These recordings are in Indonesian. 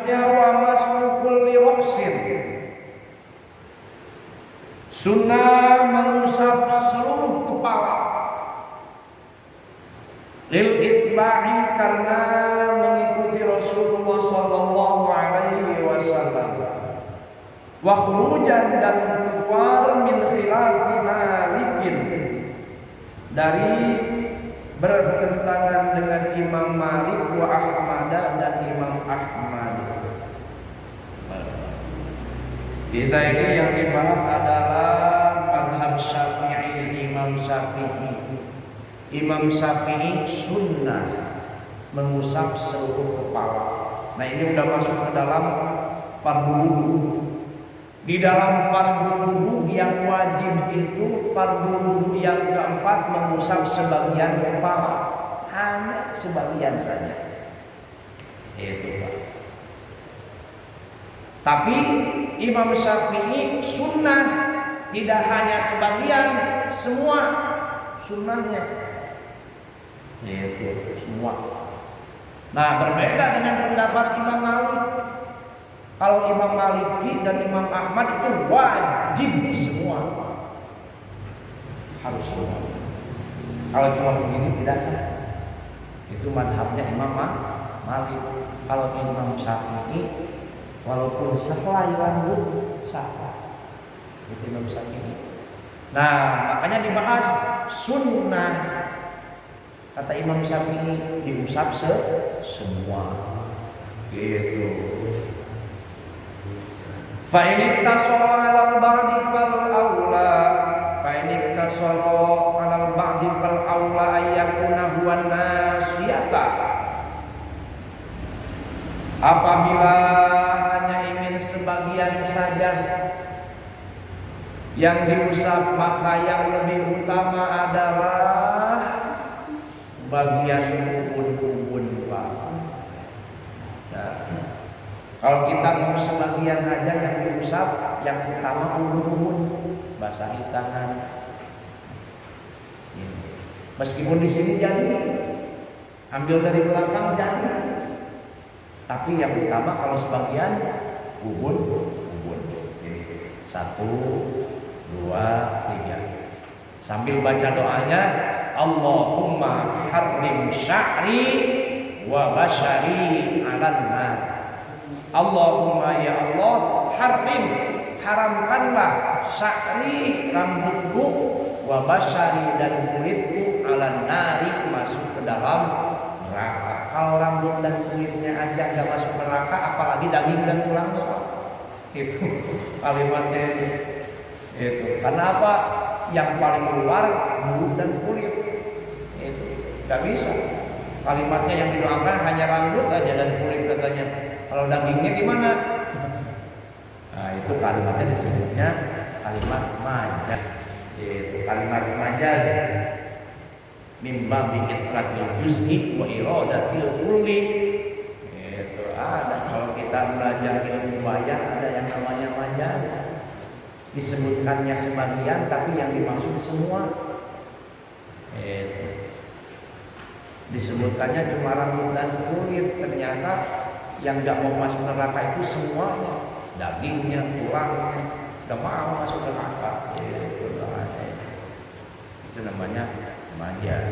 Selanjutnya wa masukul liwaksin, sunnah mengusap seluruh kepala. Lil itba'i, karena mengikuti Rasulullah sallallahu alaihi wasallam. Wa khurujan, dan keluar min khilafi Malikin, dari bertentangan dengan Imam Malik wa Ahmad, dan Imam Ahmad. Kita ini yang dibahas adalah mazhab Syafi'i, Imam Syafi'i. Imam Syafi'i sunnah mengusap seluruh kepala. Nah, ini udah masuk ke dalam fardu wudu. Di dalam fardu wudu yang wajib itu, fardu wudu yang keempat mengusap sebagian kepala, hanya sebagian saja. Itu Pak. Tapi Imam Syafi'i sunnah tidak hanya sebagian, semua sunnahnya. Itu semua. Nah, berbeda dengan pendapat Imam Malik. Kalau Imam Maliki dan Imam Ahmad itu wajib semua, harus semua. Kalau cuma begini tidak sah. Itu madhabnya Imam Malik. Kalau Imam Syafi'i, walaupun sehelai rambut sah. Itu Imam Syafi'i. Nah, makanya dibahas sunnah. Kata Imam Syafi'i, diusap semua. Gitu. Fa in iktasara 'alal ba'di fal aula, fa in iktasara 'alal ba'di fal aula ayyakuna huwa nasiyata. Apabila hanya ingin sebagian saja yang diusap, maka yang lebih utama adalah bagian ubun-ubun, Pak. Nah, kalau kita mau sebagian aja yang diusap, yang utama ubun-ubun, basahi tangan. Meskipun di sini jadi, ambil dari belakang jadi, tapi yang utama kalau sebagian ubun-ubun. Ini 1, 2, 3. Sambil baca doanya, Allahumma harrim sya'ri wa basyari 'alan nar. Allahumma, ya Allah, harrim, haramkanlah sya'ri, rambutku, wa basyari, dan kulitku, 'alan nari, masuk ke dalam neraka. Kalau rambut dan kulitnya aja enggak masuk neraka, apalagi daging dan tulangnya, Pak. Itu kalimatnya itu. Karena apa? Yang paling keluar mulut dan kulit. Itu nggak bisa. Kalimatnya yang didoakan hanya rambut aja dan kulit katanya. Kalau dagingnya gimana? Nah, itu kalimatnya disebutnya kalimat majaz. Itu kalimat majaz. Mimba bi'itratil juz'i wa iradatil kulli. Itu ada. Kalau kita belajar ilmu bayan, ada yang namanya majaz. Disebutkannya sebagian, tapi yang dimaksud semua. Disebutkannya cuma rambut dan kulit, ternyata yang gak mau masuk neraka itu semuanya, dagingnya, tulangnya, gak mau masuk neraka. Itu namanya majaz.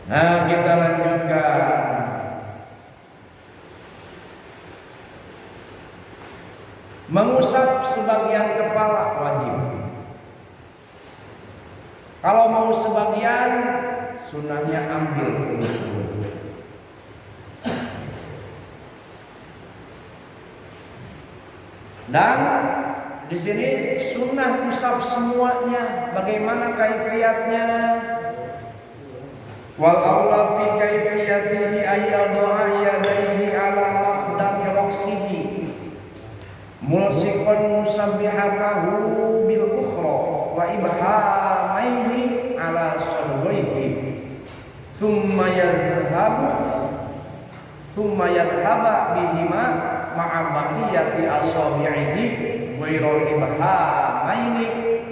Nah, kita lanjutkan. Mengusap sebagian kepala wajib. Kalau mau sebagian, sunnahnya ambil dulu. Dan di sini sunnah usap semuanya. Bagaimana kaifiatnya? Wal aula fi kaifiyatihi ayyadha yadayhi ala maqdami ra'sihi mulsiqan musabbihatahu bil ukhra wa ibhamaihi ala sadrihi thumma yadhhaba bihima ma'a baqiyati asabi'ihi ghairal ibhamaini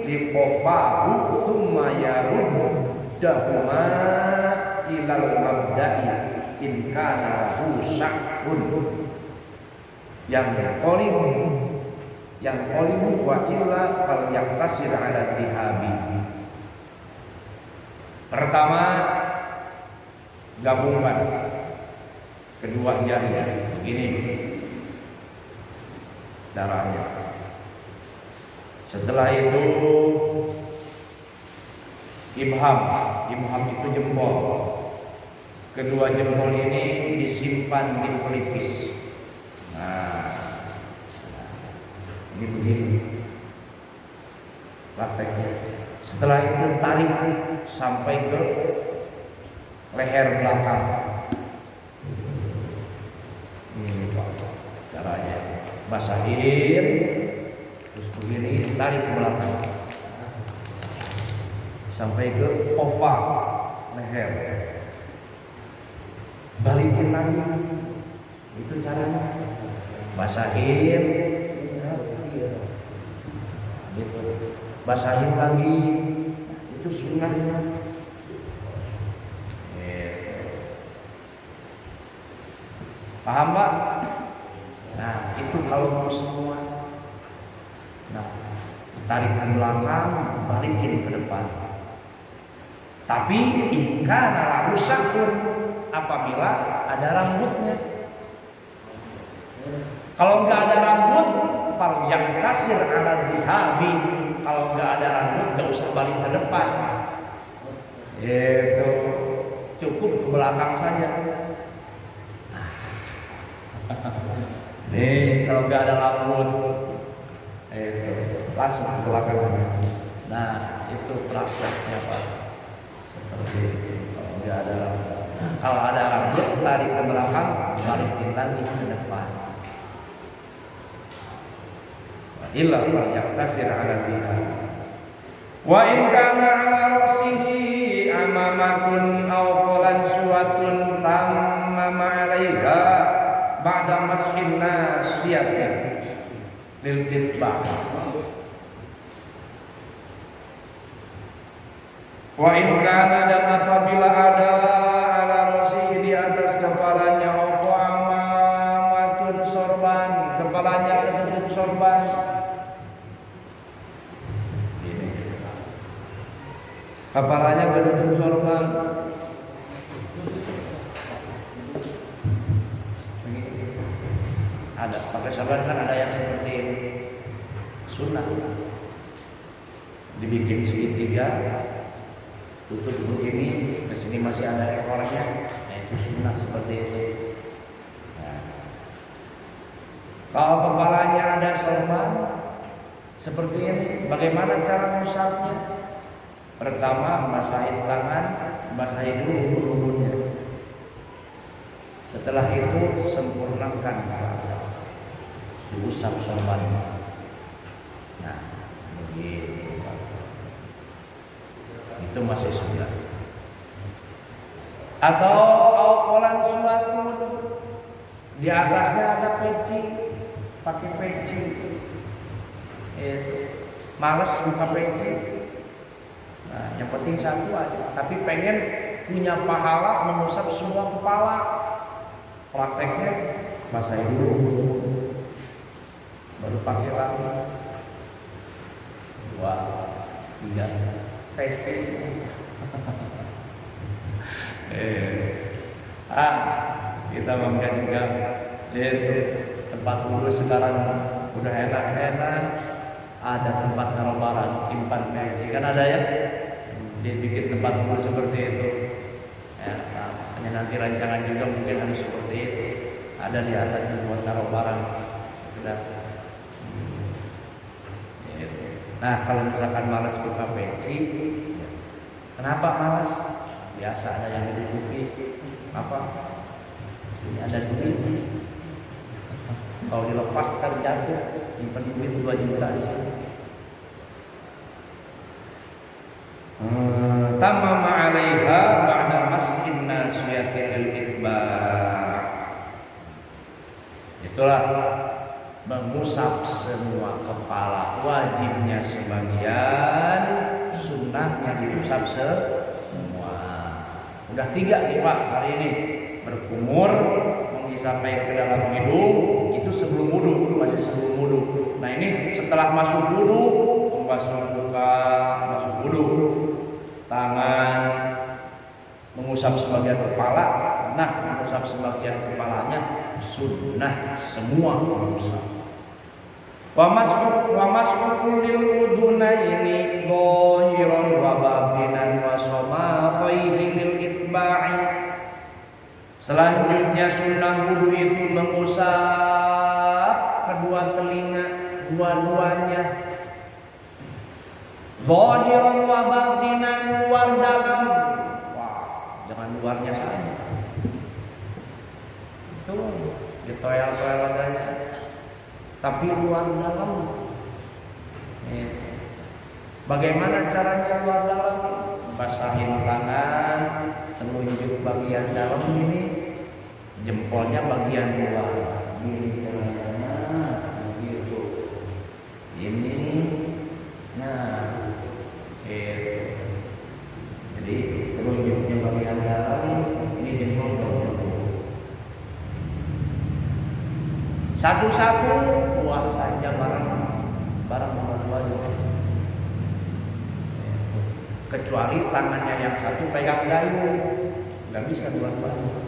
liqafahu thumma yaruddahuma ilal mabda'i in kana lahu syakun yang qolimu wa illa fal yaktasir ala dihabi. Pertama, gabungkan kedua jari begini caranya. Setelah itu ibham itu jempol. Kedua jempol ini disimpan di pelipis. Nah, ini begini prakteknya. Setelah itu tarik sampai ke leher belakang. Ini Pak caranya. Basahin, terus begini tarik ke belakang sampai ke oval leher. Balikin lagi. Itu caranya. Basahin, gitu. Basahin lagi. Itu sunnahnya. Paham Pak? Nah itu kalau mau semua. Nah tarik ke belakang, balikin ke depan. Tapi ikan lahu syakun, apabila ada rambutnya. Kalau nggak ada rambut, fal yaktasir ala dihabi. Kalau nggak ada rambut, nggak usah balik ke depan. Itu cukup ke belakang saja. Nih kalau nggak ada rambut, itu langsung ke belakang. Nah itu prakteknya Pak. Seperti itu. Kalau nggak ada rambut, kalau ada rambut tarik ke belakang, balikin lagi ke depan. Illa fal yaktasir ala biha. Wa in kana ala ra'sihi amamatun aw qalansuwatun tamma 'alaiha ba'da mashin nasiyati lil itbah. Wa in kana, dan apabila ada ala ra'sihi di atas kepalanya apa amamatun sorban, kepalanya ketutup sorban. Kepalanya ketutup sorban. Ada pakai sorban kan ada yang seperti ini. Sunnah. Dibikin segitiga, tutup begini, ke sini masih ada ekornya. Nah, itu sunnah seperti itu. Nah. Kalau kepalanya ada sorban seperti ini, bagaimana cara ngusapnya? Pertama, basahin tangan, basahin dulu bulu-bulunya. Setelah itu sempurnakan diusap sorban. Nah, begitu. Itu masih sunnah. Atau aukolan suatu, di atasnya ada peci, pakai peci. Males buka peci. Nah, yang penting satu aja. Tapi pengen punya pahala mengusap semua kepala. Prakteknya basahin dulu, baru pakai lagi. 2, 3, PC. Kita bangga juga. Lihat tempat dulu sekarang udah enak-enak. Ada tempat naruh barang, simpan PC. Kan ada ya? Dia bikin tempat dulu seperti itu. Ya, hanya nanti rancangan juga mungkin harus seperti itu. Ada di atas buat naruh barang. Sudah. Nah, kalau misalkan malas buka peci, kenapa malas? Biasa ada yang ditutupi. Apa? Sini ada duit. Kalau dilepas terjatuh, simpan duit 2 juta di sini. Tamam 'alaiha ba'da maskin nasiyati lil itba'. Itulah mengusap semua kepala, wajibnya sebagian, sunnahnya diusap semua. Udah 3 nih Pak hari ini. Berkumur, menghisap air ke dalam hidung, itu sebelum wudu, masih sebelum wudu. Nah ini setelah masuk wudu, membasuh muka, masuk wudu, tangan, mengusap sebagian kepala. Nah, mengusap sebagian kepalanya sunnah semua mengusap. Wa mas'ul lil udunaini dhahiran wa batinan wa samakhaihi lil itba'i. Selanjutnya sunnah wudu itu mengusap kedua telinga dua-duanya. Dhahiran wa batinan, luar dalam. Wah, jangan luarnya saja. Itu ditoel-toel saja. Tapi luar dalam. Bagaimana caranya luar dalam? Basahin tangan, telunjuk bagian dalam ini, jempolnya bagian luar. Ini caranya, begitu. Ini, nah, jadi telunjuknya bagian dalam, ini jempol bagian luar. Satu-satu keluar saja barang dua-duanya. Kecuali tangannya yang satu pegang gayung, nggak bisa dua-duanya.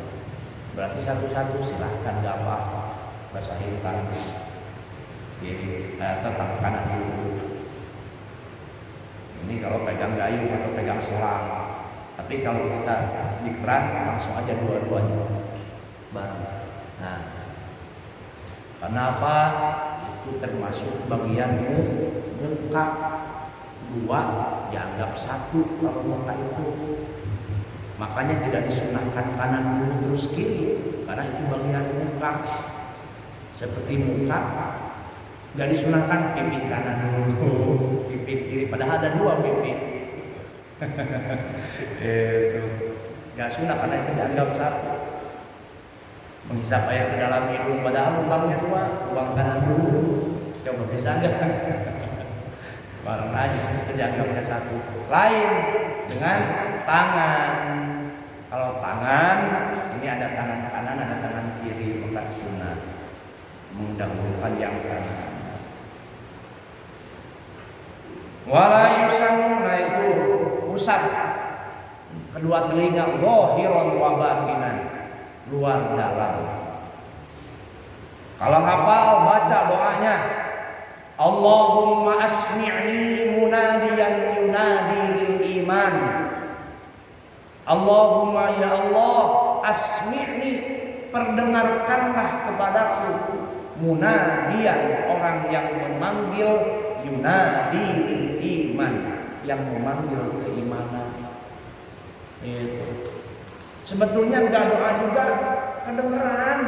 Berarti satu-satu silahkan, nggak apa-apa. Basahin tangan. Jadi tetap kanan dulu. Ini kalau pegang gayung atau pegang selang. Tapi kalau kita di keran langsung aja dua-duanya bareng. Nah. Kenapa? Itu termasuk bagian muka. 2 dianggap 1 kalau muka itu. Makanya tidak disunahkan kanan dulu terus kiri, karena itu bagian muka. Seperti muka, gak disunahkan pipi kanan dulu, pipi kiri. Padahal ada 2 pipi. Gak sunah karena itu dianggap 1. Menghisap air ke dalam hidung padahal lubangnya 2, lubang kanan dulu. Coba bisa enggak? Barang aja itu dianggapnya 1. Lain dengan tangan. Kalau tangan ini ada tangan kanan, ada tangan kiri, maka sunnah mendahulukan yang kanan. Wala yusannu, itu usap kedua telinga, dhahiran wa batinan, luar dalam. Kalau hafal baca doanya, Allahumma asmi'ni munadiyan yunadi lil iman. Allahumma ya Allah, asmi'ni, perdengarkanlah kepadaku, munadiyan, orang yang memanggil, yunadi lil iman, yang memanggil keimanan. Itu sebetulnya enggak doa juga kedengeran.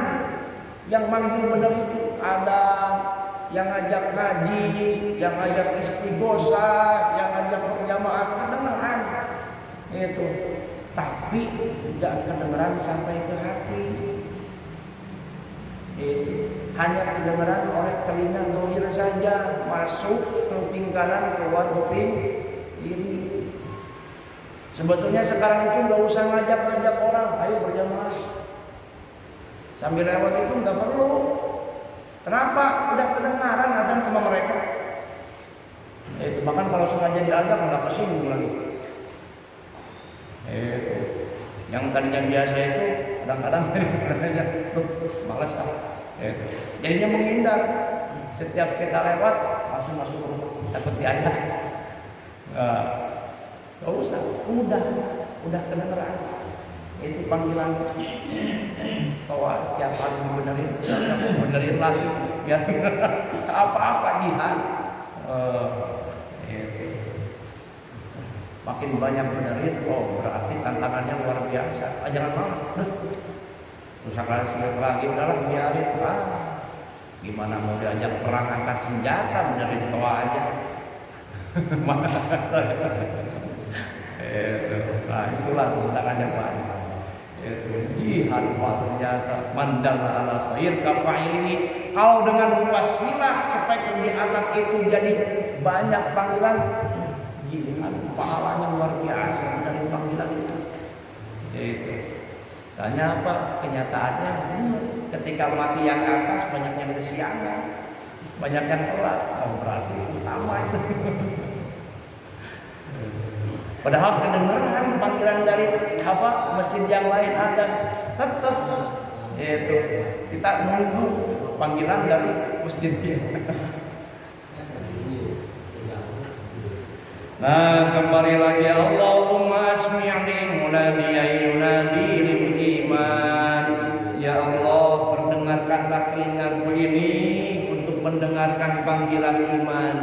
Yang manggil benar itu ada yang ngajak ngaji, yang ngajak istighosah, yang ngajak berjamaah, kedengeran. Itu. Tapi enggak kedengeran sampai ke hati. Itu hanya kedengeran oleh telinga zahir saja, masuk kuping kanan, keluar kuping kiri. Sebetulnya sekarang itu nggak usah ngajak-ngajak orang, ayo berjamaah. Sambil lewat itu nggak perlu. Kenapa? Udah kedengaran azan sama mereka. Itu bahkan kalau sengaja diajak nggak kesinggung lagi. Yang tadinya biasa itu kadang-kadang malas kan. Jadinya menghindar. Setiap kita lewat langsung masuk ke rumah, takut diajak. Gak usah, udah kedengeran. Itu panggilan bahwa tiap hari benerin lagi biar apa-apa jihad. Makin banyak benerin, oh berarti tantangannya luar biasa. Jangan malas. Usahakan sulit lagi, udahlah biarin. Gimana mau diajak perang angkat senjata, benerin toa aja. Nah itulah tantangannya banyak. Jihad ternyata mandala ala khair kafa'ili. Kalau dengan wasilah spek di atas itu jadi banyak panggilan, jihad pahalanya luar biasa dari panggilan itu. Itu. Tanya apa? Kenyataannya ketika mati yang atas banyak yang kesiangan, banyak yang telat. Oh, berarti utama itu. Padahal kedengeran panggilan dari apa masjid yang lain ada, tetap itu kita nunggu panggilan dari masjid kita. Nah, kembali lagi Allahumma asmi'ni munadiyan yunadi lil iman. Ya Allah, perdengarkanlah telingaku ini untuk mendengarkan panggilan iman,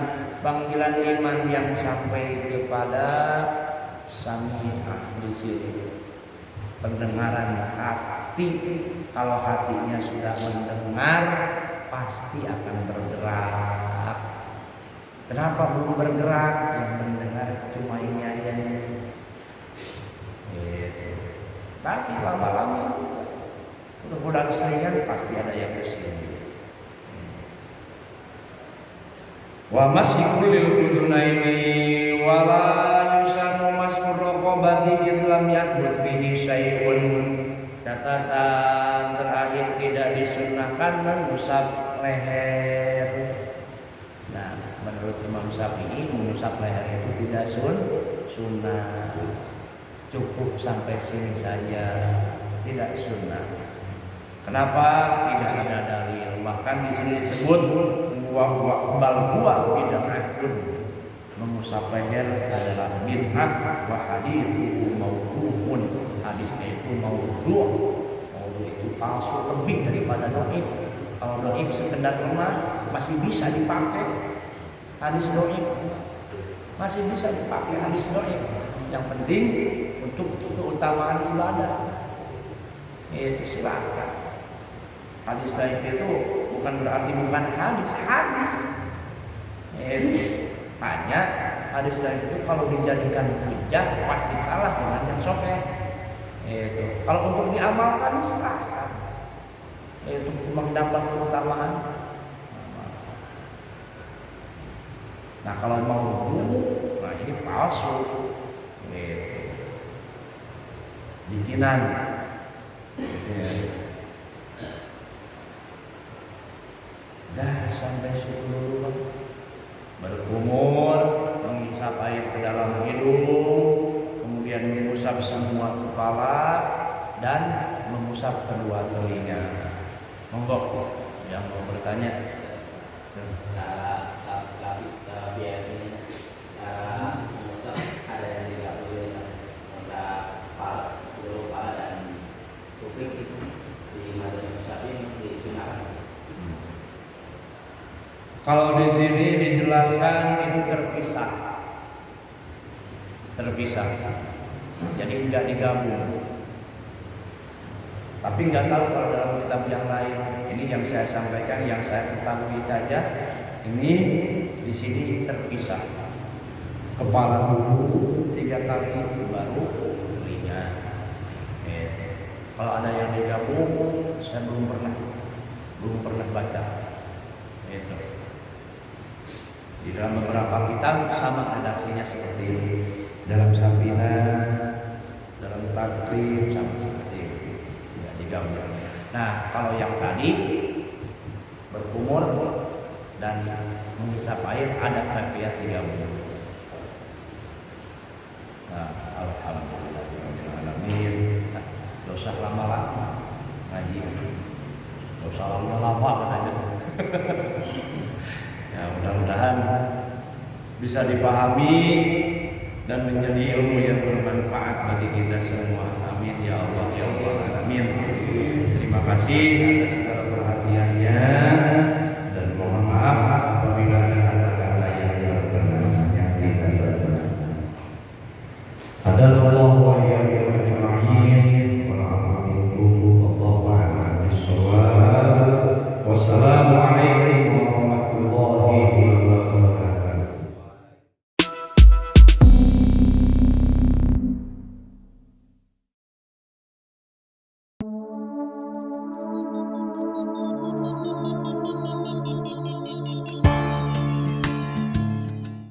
panggilan iman yang sampai kepada sami'ah di sini. Pendengaran hati, kalau hatinya sudah mendengar pasti akan bergerak. Kenapa belum bergerak? Yang mendengar cuma ini aja nih. Tapi lama-lama udah keseringan pasti ada yang kesini. Wa masihul lil udunaini wala yusanu mas'ur raqabati illam yakul fihi syai'un. Catatan terakhir, tidak disunnahkan mengusap leher. Nah, menurut Imam Syafi'i mengusap leher itu tidak sunnah. Cukup sampai sini saja, tidak sunnah. Kenapa? Tidak ada dalil. Bahkan di sini disebut bid'atun. Mengusap leher adalah bid'ah wa haditsu maudu'un. Hadisnya itu maudhu'. Maudhu' itu palsu, lebih daripada dhaif. Kalau dhaif sekedar lemah masih bisa dipakai. Hadis dhaif masih bisa dipakai hadis dhaif. Yang penting untuk keutamaan ibadah itu silakan. Hadis dhaif itu bukan berarti bukan hadis. Hanya hadis dhaif itu kalau dijadikan hujah pasti kalah dengan yang sahih. Kalau untuk diamalkan silakan. Itu mendapat keutamaan. Nah, kalau mau nah ini palsu. Bikinan. Dah sampai situ dulu, Bang. Berkumur, menghisap air ke dalam hidung, kemudian mengusap semua kepala dan mengusap kedua telinga. Monggo yang mau bertanya. Kalau di sini dijelaskan itu terpisah, jadi enggak digabung. Tapi enggak tahu kalau dalam kitab yang lain. Ini yang saya sampaikan, yang saya ketahui saja. Ini di sini terpisah. Kepala dulu 3 kali, baru telinga. Kalau ada yang digabung, saya belum pernah baca. Itu. Di dalam beberapa kitab sama redaksinya seperti ini. Dalam Sabina, dalam Takrib sama seperti ini. Tidak digabung. Nah, kalau yang tadi berkumur dan menghisap air ada kaifiat digabung. Nah, alhamdulillah. Nah, tidak usah lama-lama ngaji. Tidak usah lama-lama katanya. Ya, mudah-mudahan bisa dipahami dan menjadi ilmu yang bermanfaat bagi kita semua. Amin ya Allah ya Allah. Amin. Terima kasih atas segala perhatiannya dan mohon maaf apabila ada kata-kata yang berkenan yang tidak berkenan. Adallahu wa iyyakum ajma'in wa rahmatullahi wa barakatuh. Wassalamualaikum warahmatullahi wabarakatuh.